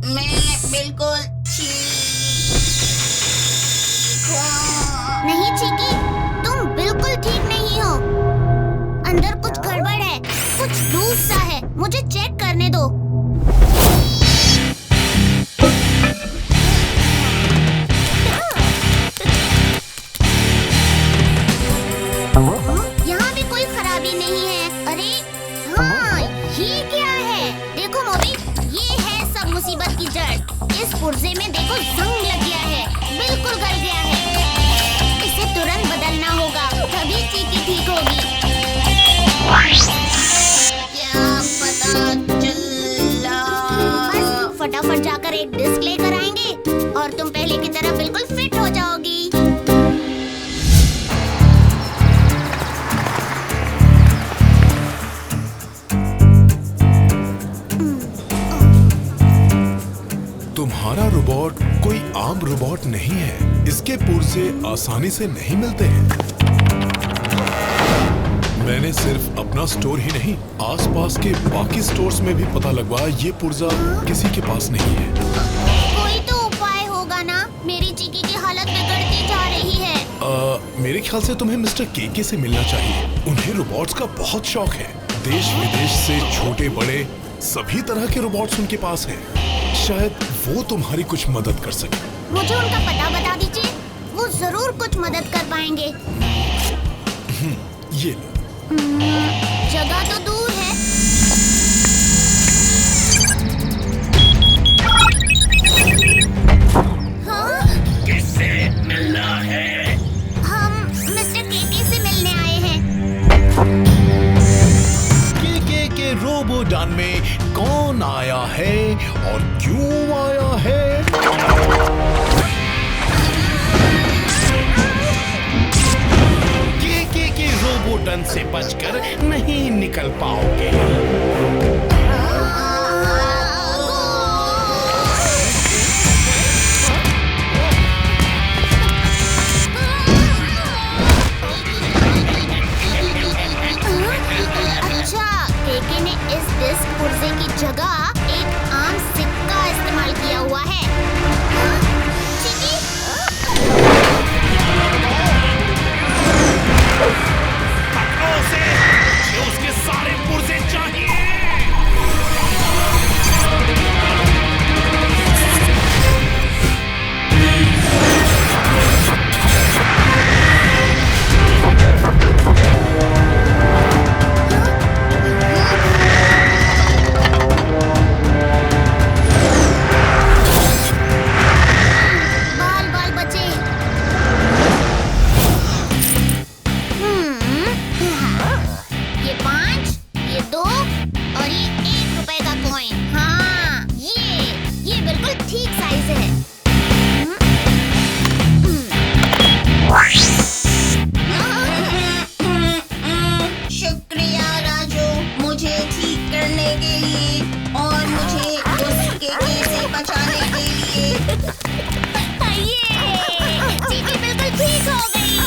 मैं बिल्कुल ठीक हूँ। नहीं चीकी, तुम बिल्कुल ठीक नहीं हो। अंदर कुछ गड़बड़ है, कुछ लूज सा है। मुझे चेक करने दो। यहाँ भी कोई खराबी नहीं है। अरे हाँ, ये क्या है? देखो मोबी, ये है सब मुसीबत की जड़। इस पुर्जे में देखो जंग लग गया है, बिल्कुल गल गया है। इसे तुरंत बदलना होगा, तभी चीकी ठीक होगी। क्या पता चला? बस फटाफट जाकर एक डिस्क लेकर आएंगे और तुम पहले की तरह बिल्कुल फिट हो जाओगी। तुम्हारा रोबोट कोई आम रोबोट नहीं है। इसके पुर्जे आसानी से नहीं मिलते हैं। मैंने सिर्फ अपना स्टोर ही नहीं, आसपास के बाकी स्टोर्स में भी पता लगवाया, ये पुर्जा किसी के पास नहीं है। कोई तो उपाय होगा ना? मेरी चीकी की हालत बिगड़ती जा रही है। मेरे ख्याल से तुम्हें मिस्टर केके से मिलना चाहिए। उन्हें रोबोट्स का बहुत शौक है। देश विदेश से छोटे बड़े सभी तरह के रोबोट्स उनके पास हैं। शायद वो तुम्हारी कुछ मदद कर सके। मुझे उनका पता बता दीजिए, वो जरूर कुछ मदद कर पाएंगे। ये लो। जगह तो दूर है। हाँ? किससे मिलना है? हम मिस्टर केके से मिलने आए हैं। केके के रोबोडान में कौन आया है और क्यों आया है? केके के रोबोडन से बचकर नहीं निकल पाओगे। अच्छा, केके ने इस डिस्क पुर्जे की जगह एक आम सिक्का इस्तेमाल किया हुआ है। चीकी? पकड़ो उसे, मुझे उसके सारे पुर्जे चाहिए। बाल बाल बचे। ये 5, ये 2 और ये 1 रुपए का कॉइन। हाँ, ये बिल्कुल ठीक साइज है। शुक्रिया राजू, मुझे ठीक करने के लिए और मुझे उस केके से बचाने के लिए। ये चीकी बिल्कुल ठीक हो गई।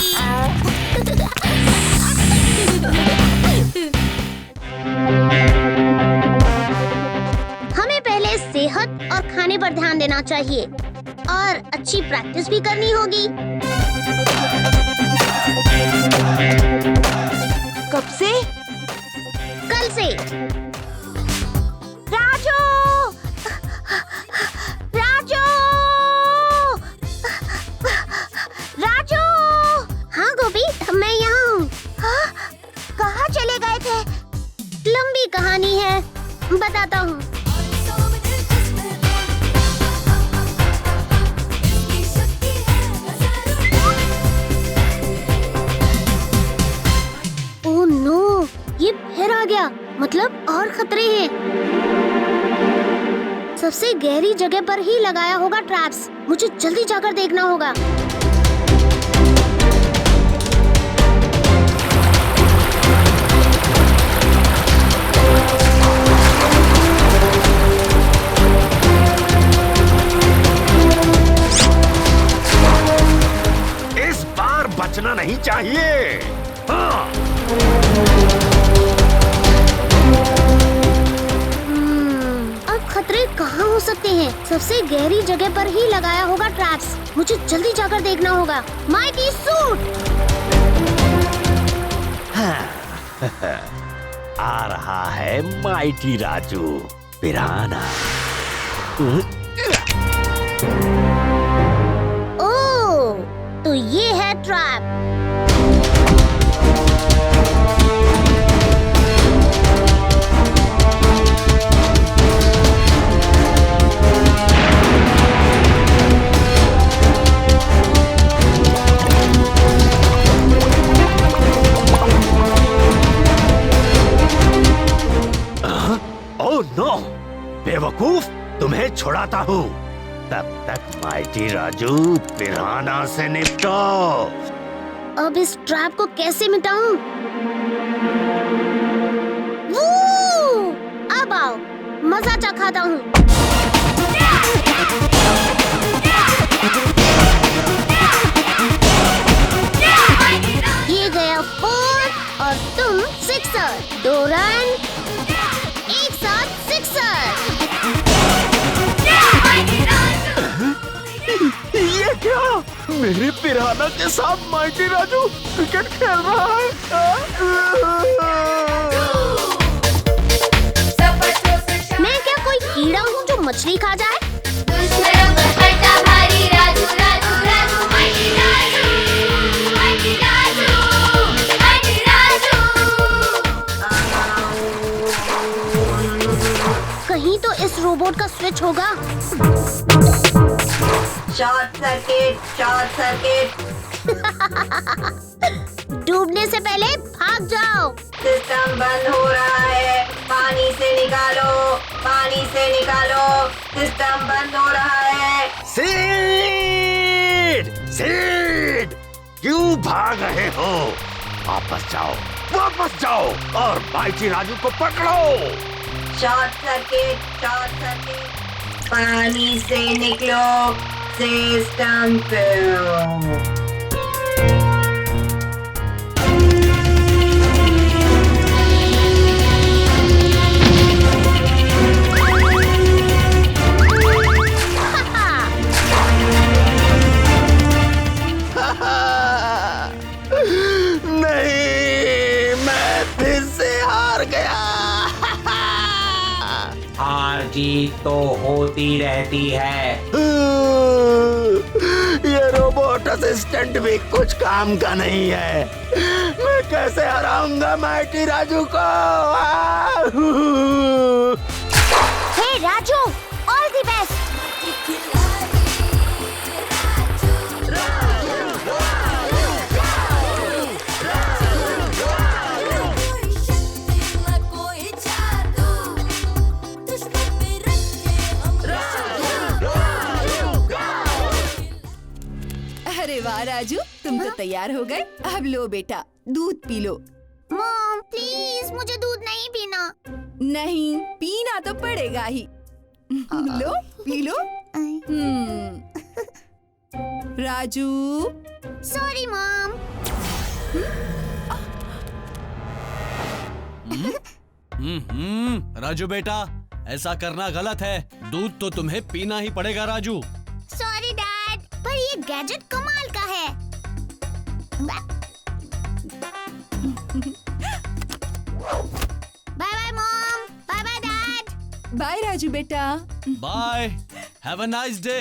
हमें पहले सेहत और खाने पर ध्यान देना चाहिए और अच्छी प्रैक्टिस भी करनी होगी। कब से? कल से। राजू! राजू! राजू! हाँ गोपी, मैं यहाँ हूँ। हाँ? कहाँ चले गए थे? लंबी कहानी है, बताता हूँ। ओह नो, ये फिर आ गया। मतलब और खतरे हैं। सबसे गहरी जगह पर ही लगाया होगा ट्रैप्स। मुझे जल्दी जाकर देखना होगा। इस बार बचना नहीं चाहिए। हाँ। अब खतरे कहाँ कहाँ हो सकते हैं? सबसे गहरी जगह पर ही लगाया होगा ट्रैप्स। मुझे जल्दी जाकर देखना होगा। Mighty suit! आ रहा है माइटी राजू पिराना। ओह, तो ये है ट्रैप। ओह नो, बेवकूफ, तुम्हें छुड़ाता हूँ। तब तक माइटी राजू पिराना से निपटो। अब इस ट्रैप को कैसे मिटाऊं? वो! अब आओ, मजा चखाता हूँ। ये गया 4 और तुम 6। 2 रन, एक साथ 6। ये क्या? मेरे पिराना के साथ माइटी राजू क्रिकेट खेल रहा है। मैं क्या कोई कीड़ा हूँ जो मछली खा जाए? कहीं तो इस रोबोट का स्विच होगा। Short circuit. डूबने से पहले भाग जाओ। सिस्टम बंद हो रहा है, पानी से निकालो। सिस्टम बंद हो रहा है। सीड, क्यों भाग रहे हो? वापस जाओ और माइटी राजू को पकड़ो। Short circuit. पानी से निकलो। सिस्टम पे। नहीं, मैं फिर से हार गया। हार जीत तो होती रहती है। ये रोबोट असिस्टेंट भी कुछ काम का नहीं है। मैं कैसे हराऊंगा माइटी राजू को? हे राजू, ऑल द बेस्ट। अरे वाह राजू, तुम तो तैयार हो गए। अब लो बेटा, दूध पी लो। मॉम प्लीज, मुझे दूध नहीं पीना। नहीं, पीना तो पड़ेगा ही। लो, पी लो। राजू। Sorry mom. राजू बेटा, ऐसा करना गलत है। दूध तो तुम्हें पीना ही पड़ेगा राजू। सॉरी डैड, पर ये गैजेट कमाल का है। Bye bye mom, bye bye dad. Bye Raju बेटा। Bye, have a nice day.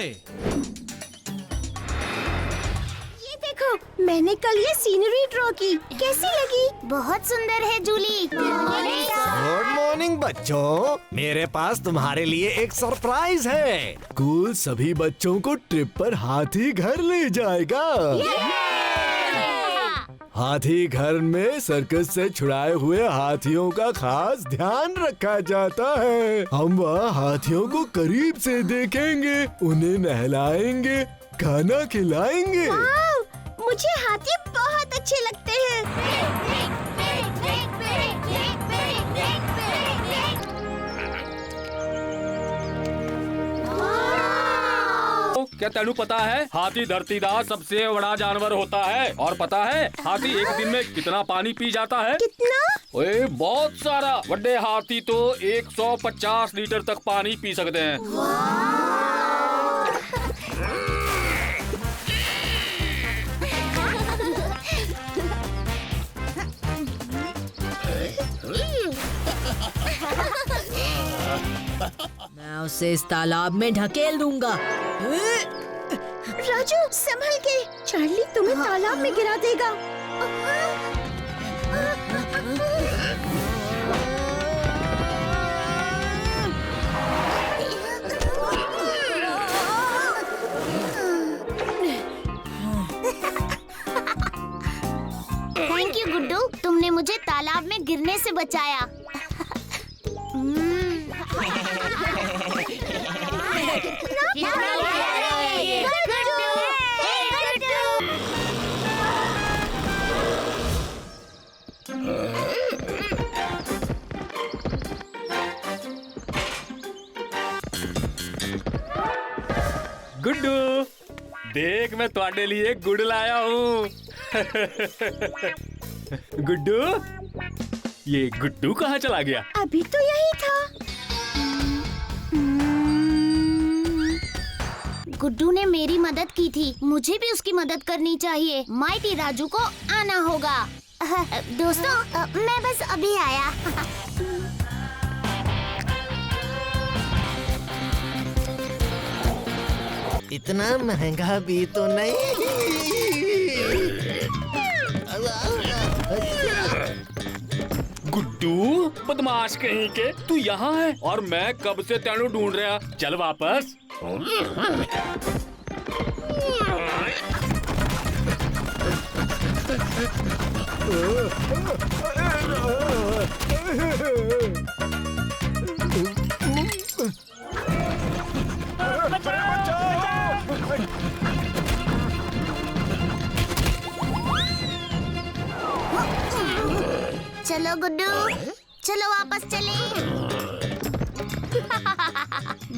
ये देखो, मैंने कल ये सीनरी ड्रॉ की। कैसी लगी? बहुत सुंदर है जूली। गुड मॉर्निंग बच्चों, मेरे पास तुम्हारे लिए एक सरप्राइज है। स्कूल सभी बच्चों को ट्रिप पर हाथी घर ले जाएगा। हाथी घर में सर्कस से छुड़ाए हुए हाथियों का खास ध्यान रखा जाता है। हम वहाँ हाथियों को करीब से देखेंगे, उन्हें नहलाएंगे, खाना खिलाएंगे। मुझे हाथी बहुत अच्छे लगते हैं। क्या तेनू पता है हाथी धरती का सबसे बड़ा जानवर होता है? और पता है हाथी एक दिन में कितना पानी पी जाता है? कितना? ओए बहुत सारा। बड़े हाथी तो 150 लीटर तक पानी पी सकते हैं। मैं उसे इस तालाब में ढकेल दूंगा। राजू संभल के, चार्ली तुम्हें तालाब में गिरा देगा। थैंक यू गुड्डू, तुमने मुझे तालाब में गिरने से बचाया। गुड्डू देख, मैं तुम्हारे लिए गुड़ लाया हूँ। गुड्डू, ये गुड्डू कहाँ चला गया? अभी तो यही था। गुड्डू ने मेरी मदद की थी, मुझे भी उसकी मदद करनी चाहिए। माइटी राजू को आना होगा। दोस्तों, मैं बस अभी आया। इतना महंगा भी तो नहीं। गुड्डू बदमाश कहीं के, तू यहाँ है और मैं कब से तेनू ढूंढ रहा। चल वापस। चलो गुड्डू, चलो वापस चले।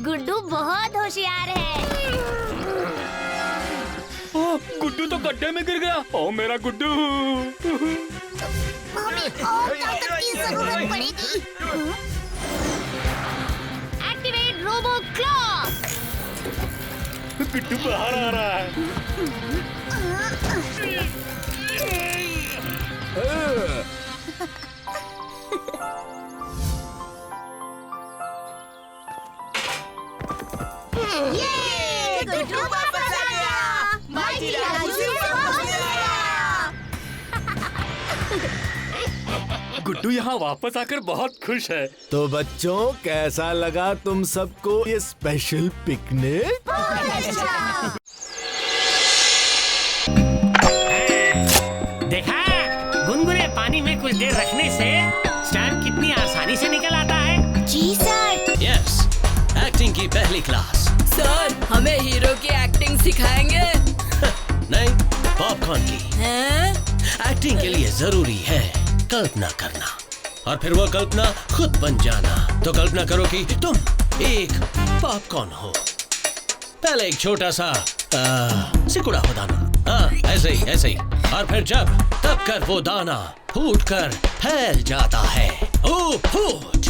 गुड्डू बहुत होशियार है। गुड्डू तो गड्ढे में गिर गया। ओ मेरा गुड्डू। हमें और ताकत की जरूरत पड़ेगी। Activate robo claw. गुड्डू बाहर आ रहा है। ये गुड्डू वापस आ गया। माइटी राजू से वापस आया। गुड्डू यहाँ वापस आकर बहुत खुश है। तो बच्चों, कैसा लगा तुम सबको ये स्पेशल पिकनिक? देखा, गुनगुने पानी में कुछ देर रखने से स्टैम्प कितनी आसानी से निकल आता है। जी सर। यस, एक्टिंग की पहली क्लास। सर, हमें हीरो की एक्टिंग सिखाएंगे? नहीं, पॉपकॉर्न की। हैं? एक्टिंग के लिए जरूरी है कल्पना करना, और फिर वो कल्पना खुद बन जाना। तो कल्पना करो कि तुम एक पॉपकॉर्न हो। पहले एक छोटा सा सिकुड़ा हो दाना, ऐसे ही। और फिर जब तब कर वो दाना फूट कर फैल जाता है। ओ फूट!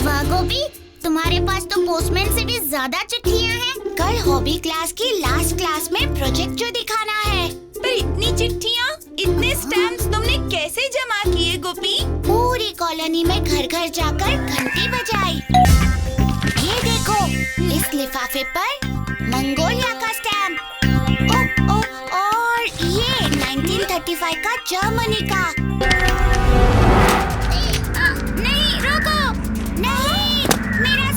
वाह गोपी, तुम्हारे पास तो पोस्टमैन से भी ज्यादा चिट्ठियाँ हैं। कल हॉबी क्लास की लास्ट क्लास में प्रोजेक्ट जो दिखाना है। पर इतनी चिट्ठियाँ, इतने स्टैम्प्स तुमने कैसे जमा किए गोपी? पूरी कॉलोनी में घर घर जाकर घंटी बजाई। ये देखो, इस लिफाफे पर मंगोलिया का स्टैम्प। और ये 1935 का जर्मनी का। नहीं, रुको, नहीं, मेरा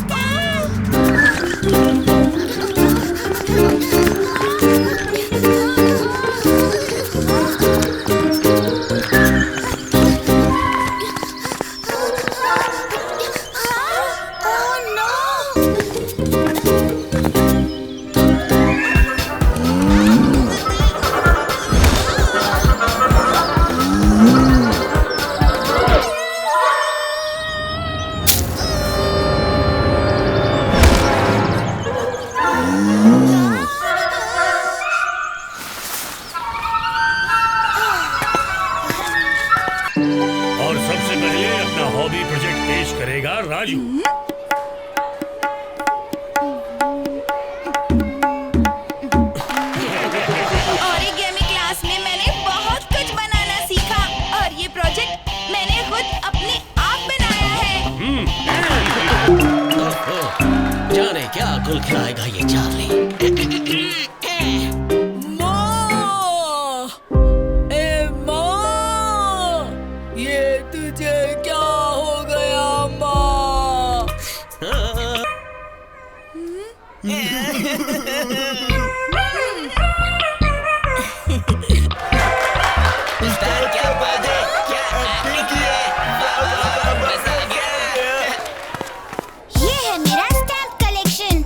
हॉबी प्रोजेक्ट पेश करेगा राजू। ओरिगेमी क्लास में मैंने बहुत कुछ बनाना सीखा और ये प्रोजेक्ट मैंने खुद अपने आप बनाया है। जाने क्या कुल खिलाएगा ये चार्ली। ये तुझे क्या हो गया माँ? क्या बात है? क्या एक्टिंग की है? ये है मेरा स्टैम्प कलेक्शन।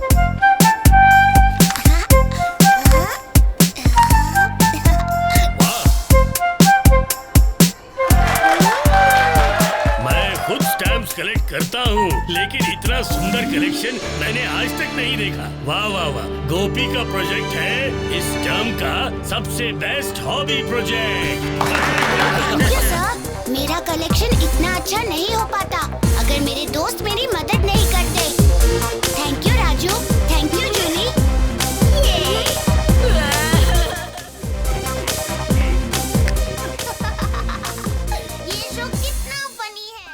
मैं खुद स्टैम्प्स कलेक्ट करता हूँ, लेकिन इतना सुंदर कलेक्शन मैंने आज तक नहीं देखा। वाह वाह वाह, गोपी का प्रोजेक्ट है इस टर्म का सबसे बेस्ट हॉबी प्रोजेक्ट। सर, मेरा कलेक्शन इतना अच्छा नहीं हो पाता अगर मेरे दोस्त मेरी मदद नहीं करते। Thank you Raju, thank you Julie. ये शो कितना फनी है।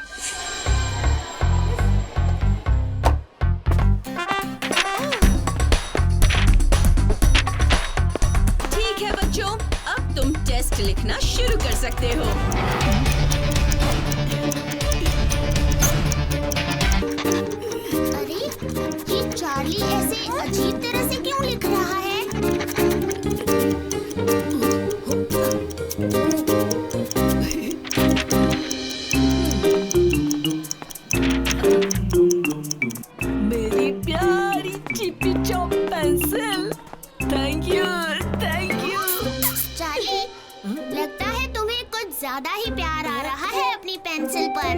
ठीक है बच्चों, अब तुम टेस्ट लिखना शुरू कर सकते हो। अरे, ये चार्ली ऐसे अजीब तरह से क्यों लिख रहा है? मेरी प्यारी Chipi chop pencil, thank you, thank you. Charlie, लगता है तुम्हें कुछ ज्यादा ही प्यार आ रहा है अपनी पेंसिल पर।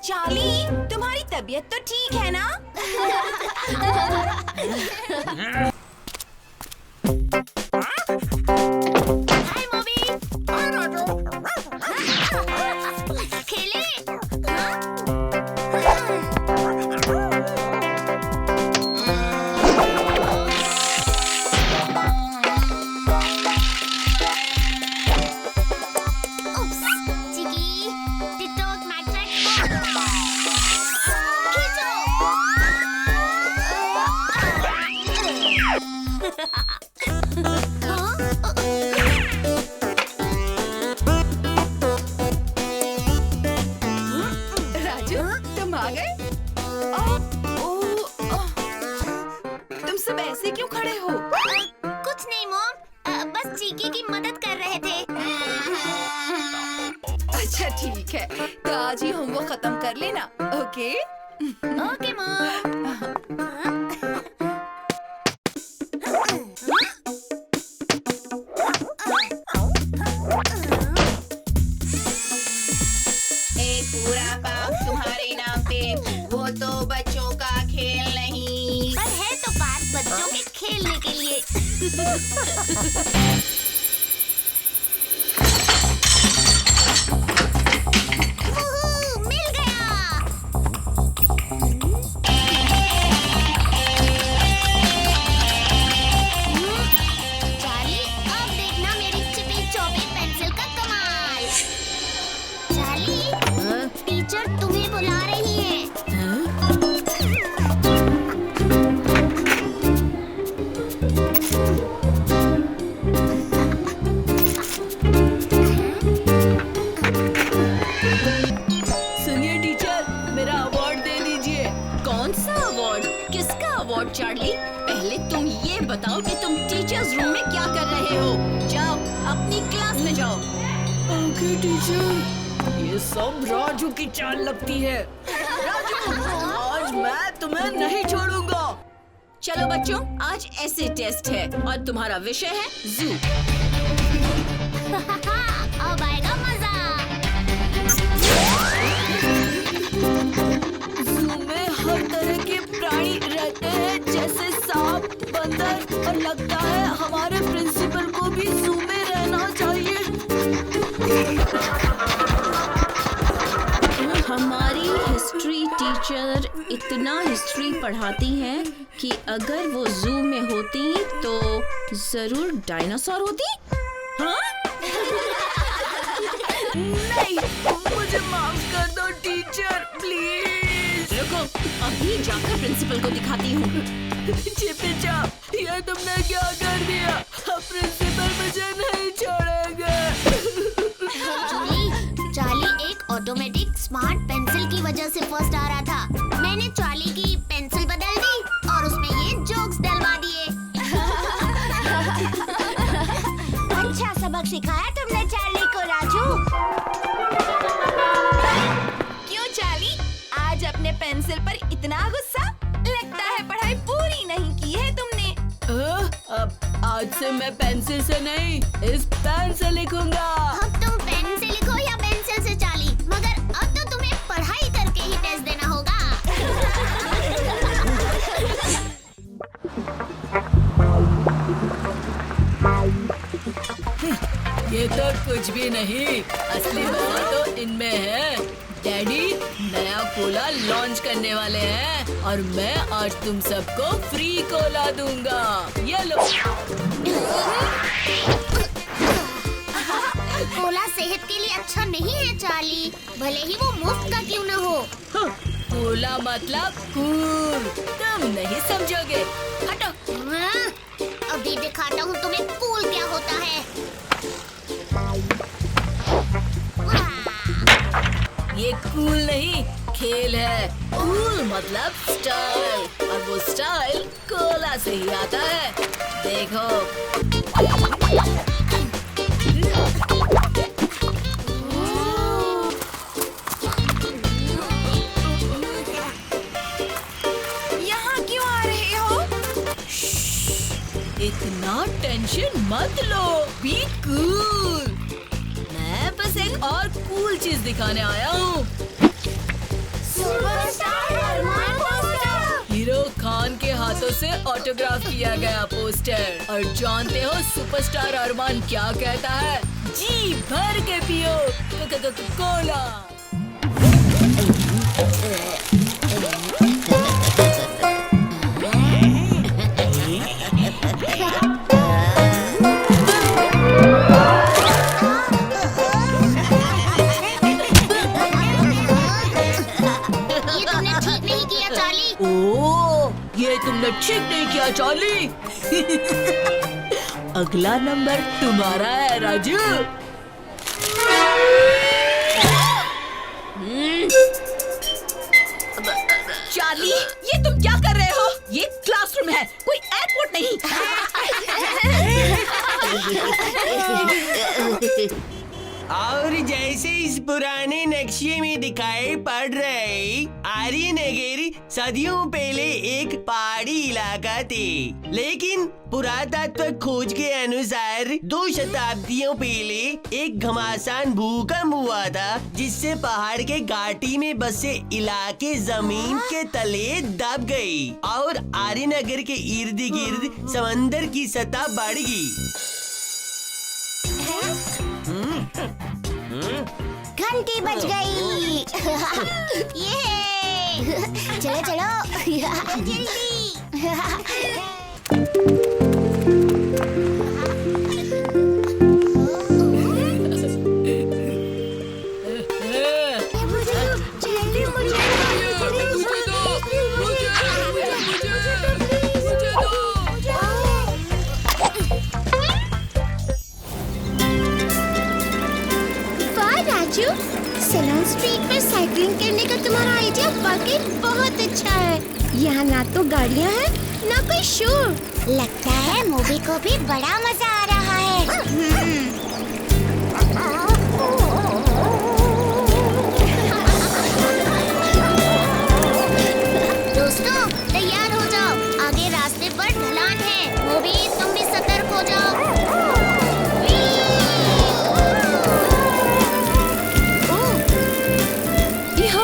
चार्ली, तुम्हारी तबीयत तो ठीक है ना? हाय मम्मी। खेले? Oops, Chicky, they took my trackball. Raju, तुम आ गए? तुम सब ऐसे क्यों खड़े हो? कुछ नहीं मॉम, बस चीकी की मदद कर रहे थे। अच्छा ठीक है, तो आज ही होमवर्क खत्म कर लेना, ओके? Okay mom. एक पूरा पाप तुम्हारे नाम पे, वो तो बच्चों का खेल नहीं। पर है तो बात बच्चों के खेलने के लिए। मिल गया। चार्ली, अब देखना मेरी चिपी चौपी पेंसिल का कमाल। चार्ली, टीचर तुम्हें बुला रही है। सुनिए टीचर, मेरा अवार्ड दे दीजिए। कौन सा अवार्ड? किसका अवार्ड चार्ली? पहले तुम ये बताओ कि तुम टीचर्स रूम में क्या कर रहे हो। जाओ अपनी क्लास में जाओ। Okay teacher. ये सब राजू की चाल लगती है। राजू, आज मैं तुम्हें नहीं छोड़ूंगा। चलो बच्चों, आज ऐसे टेस्ट है और तुम्हारा विषय है जू। अब आएगा मजा। जू में हर तरह के प्राणी रहते हैं, जैसे सांप, बंदर, और लगता है हमारे प्रिंसिपल को भी जू में रहना चाहिए। टीचर इतना हिस्ट्री पढ़ाती हैं कि अगर वो जू में होती तो जरूर डायनासोर होती। हाँ? नहीं, मुझे माफ कर दो टीचर, प्लीज। रुको, अभी जाकर प्रिंसिपल को दिखाती हूँ। चिपी चाप, ये तुमने क्या कर दिया? अब प्रिंसिपल मुझे नहीं छोड़ेगा। जूली, चार्ली एक ऑटोमेटिक स्मार्ट पेंसिल की वजह से फर्स्ट आ रहा था। मैंने चार्ली की पेंसिल बदल दी और उसमें ये जोक्स डलवा दिए। अच्छा सबक सिखाया तुमने चार्ली को, राजू। क्यों चार्ली, आज अपने पेंसिल पर इतना गुस्सा? लगता है पढ़ाई पूरी नहीं की है तुमने। अब आज से मैं पेंसिल से नहीं, इस पेन से लिखूंगा। अब तुम पेन से लिखो या पेंसिल से चार्ली, मगर अब तो तुम्हें पढ़ाई करके ही टेस्ट देना होगा। ये तो कुछ भी नहीं, असली मजा तो इनमें है। डैडी नया कोला लॉन्च करने वाले हैं और मैं आज तुम सबको फ्री कोला दूंगा। ये लो। कोला सेहत के लिए अच्छा नहीं है चार्ली, भले ही वो मुफ्त का क्यों न हो। कोला मतलब कूल, तुम नहीं समझोगे। हटो। अभी दिखाता हूँ तुम्हें कूल क्या होता है। ये कूल नहीं, खेल है। कूल मतलब स्टाइल, और वो स्टाइल कोला से ही आता है। देखो। यहाँ क्यों आ रहे हो? इतना टेंशन मत लो, बी कूल। मैं बस एक और कूल चीज दिखाने आया हूँ। हीरो खान के हाथों से ऑटोग्राफ किया गया पोस्टर। और जानते हो सुपरस्टार अरमान क्या कहता है? जी भर के पियो कोला। ये तुमने ठीक नहीं किया चार्ली। अगला नंबर तुम्हारा है राजू। चार्ली, ये तुम क्या कर रहे हो? ये क्लासरूम है, कोई एयरपोर्ट नहीं। और जैसे इस पुराने नक्शे में दिखाई पड़ रहे, आर्यनगर सदियों पहले एक पहाड़ी इलाका थे। लेकिन पुरातत्व खोज के अनुसार 2 शताब्दियों पहले एक घमासान भूकंप हुआ था, जिससे पहाड़ के घाटी में बसे इलाके जमीन के तले दब गई और आर्यनगर के इर्द गिर्द समंदर की सतह बढ़ गई। घंटी बज गई। ये चलो चलो जल्दी। सैलून स्ट्रीट में साइकिलिंग करने का तुम्हारा आइडिया वाकई बहुत अच्छा है। यहाँ ना तो गाड़ियाँ हैं, ना कोई शोर। लगता है मूवी को भी बड़ा मजा आ रहा है। दोस्तों तैयार हो जाओ, आगे रास्ते पर ढलान है। मूवी तुम भी सतर्क हो जाओ।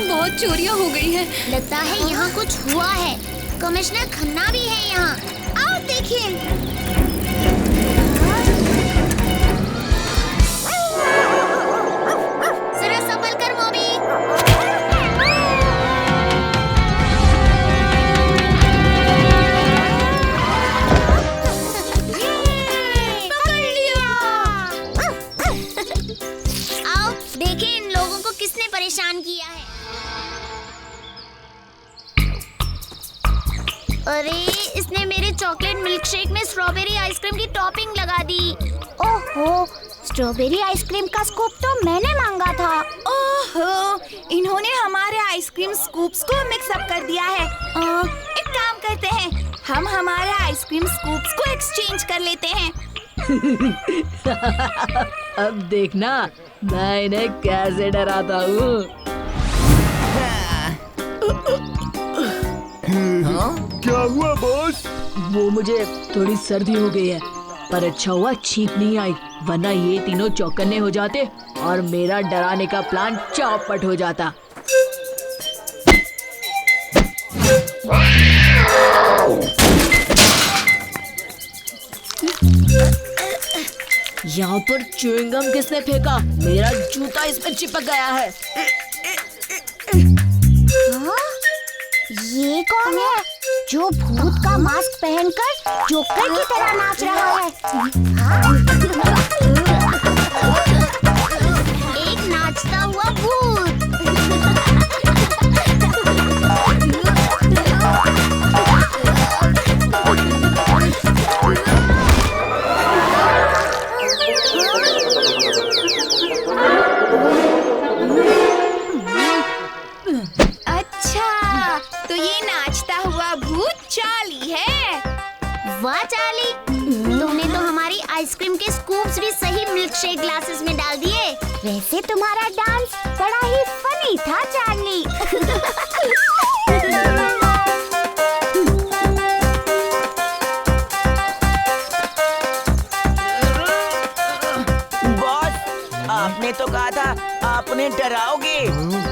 बहुत चोरियां हो गई है। लगता है यहाँ कुछ हुआ है। कमिश्नर खन्ना भी है यहाँ। आओ देखिए। जरा संभल कर मोबी। परेशान किया है। अरे इसने मेरे चॉकलेट मिल्क शेक में स्ट्रॉबेरी आइसक्रीम की टॉपिंग लगा दी। ओहो, स्ट्रॉबेरी आइसक्रीम का स्कूप तो मैंने मांगा था। ओहो, इन्होंने हमारे आइसक्रीम स्कूप्स को मिक्स अप कर दिया है। एक काम करते हैं, हम हमारे आइसक्रीम स्कूप्स को एक्सचेंज कर लेते हैं। अब देखना मैं इन्हें कैसे डराता हूँ। क्या हुआ बॉस? वो मुझे थोड़ी सर्दी हो गई है, पर अच्छा हुआ छींक नहीं आई, वरना ये तीनों चौकन्ने हो जाते और मेरा डराने का प्लान चौपट हो जाता। यहाँ पर च्युइंगम किसने फेंका? मेरा जूता इसमें चिपक गया है। ये कौन है जो भूत का मास्क पहनकर जोकर की तरह नाच रहा है? एक नाचता हुआ भूत। वाह चार्ली, तुमने तो हमारी आइसक्रीम के स्कूप्स भी सही मिल्क शेक ग्लासेस में डाल दिए। वैसे तुम्हारा डांस बड़ा ही फनी था चार्ली। बॉस, आपने तो कहा था आप उन्हें डराओगे,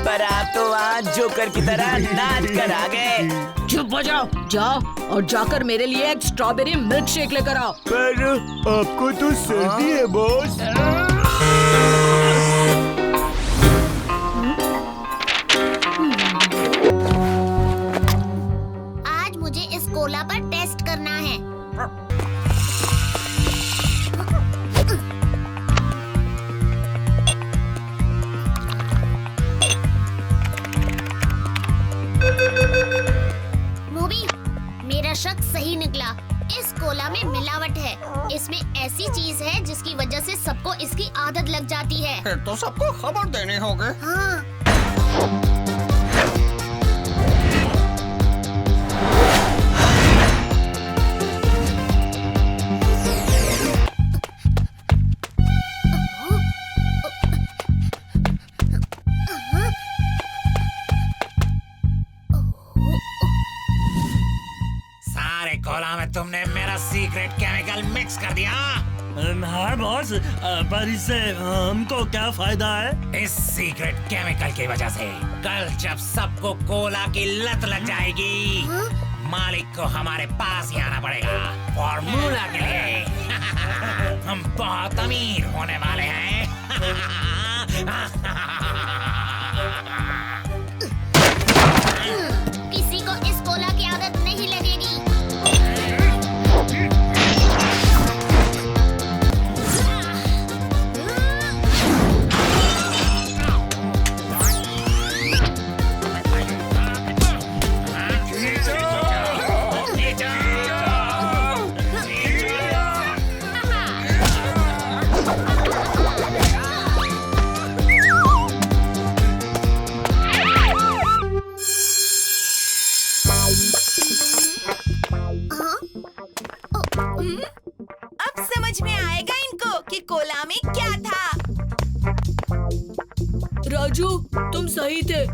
पर आप तो वहाँ जोकर की तरह नाच कर आ गए। चुप हो जाओ, जाओ और जाकर मेरे लिए एक स्ट्रॉबेरी मिल्क शेक लेकर आओ। पर आपको तो सर्दी है बॉस। आज मुझे इस कोला पर टेस्ट करना है। मूवी, मेरा शक सही निकला। इस कोला में मिलावट है। इसमें ऐसी चीज है जिसकी वजह से सबको इसकी आदत लग जाती है। फिर तो सबको खबर देने होंगे। हाँ। सारे कोला में तुमने मेरा सीक्रेट केमिकल मिक्स कर दिया। हाँ बॉस, पर इससे हमको क्या फायदा है? इस सीक्रेट केमिकल की वजह से कल जब सबको कोला की लत लग जाएगी, मालिक को हमारे पास ही आना पड़ेगा फॉर्मूला के लिए। हम बहुत अमीर होने वाले हैं। किसी को इस कोला की आदत नहीं लगेगी। अब समझ में आएगा इनको कि कोला में क्या था। राजू, तुम सही थे।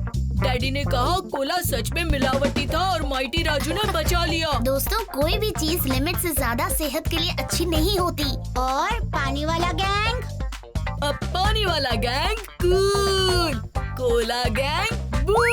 डैडी ने कहा कोला सच में मिलावटी था और माइटी राजू ने बचा लिया। दोस्तों, कोई भी चीज लिमिट से ज्यादा सेहत के लिए अच्छी नहीं होती। और पानी वाला गैंग? अब पानी वाला गैंग कूल, कोला गैंग बू।